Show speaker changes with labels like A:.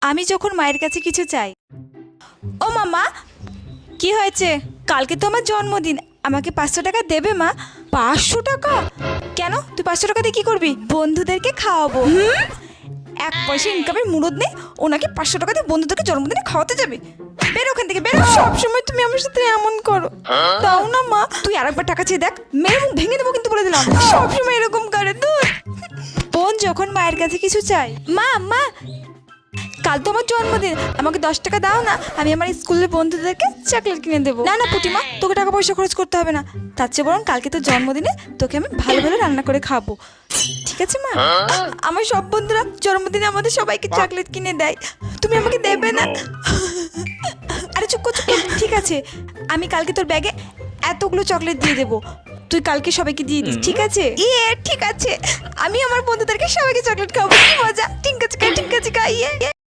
A: আমি যখন মায়ের কাছে কিছু চাই, ও মামা কি হয়েছে? কালকে তো আমার জন্মদিন, আমাকে 500 টাকা দেবে মা? 500 টাকা? কেন, তুই 500 টাকা দিয়ে কী করবি? বন্ধুদেরকে খাওয়াবো। এক পয়সা ইনকামের মুরদ নেই, ওনাকে 500 টাকা দিয়ে বন্ধুদেরকে জন্মদিনে খাওয়াতে যাবে? বেরো ওখান থেকে, বেরো। সবসময় তুমি আমার সাথে এমন করো, তাও না মা। তুই আরেকবার টাকা চেয়ে দেখ, মেয়ের মুখ ভেঙে দেবো কিন্তু বলে দিলাম। সবসময় এরকম করে। বোন যখন মায়ের কাছে কিছু চাই, মা মা কাল তো আমার জন্মদিন, আমাকে 10 টাকা দাও না, আমি আমার স্কুলের বন্ধুদেরকে চকলেট কিনে দেবো। না না পুটিমা, তোকে টাকা পয়সা খরচ করতে হবে না, তার চেয়ে বরং কালকে তো জন্মদিনে তোকে আমি ভালো ভালো রান্না করে খাবো, ঠিক আছে মা? আমার সব বন্ধুরা জন্মদিনে আমাদের সবাইকে চকলেট কিনে দেয়, তুমি আমাকে দেবে না? আরে চুপ কর চুপ কর। ঠিক আছে, আমি কালকে তোর ব্যাগে এতগুলো চকলেট দিয়ে দেবো, তুই কালকে সবাইকে দিয়ে দিস, ঠিক আছে? ঠিক আছে, আমি আমার বন্ধুদেরকে সবাইকে চকলেট খাবো। কি মজা! ঠিক আছে ঠিক আছে, খাইয়ে।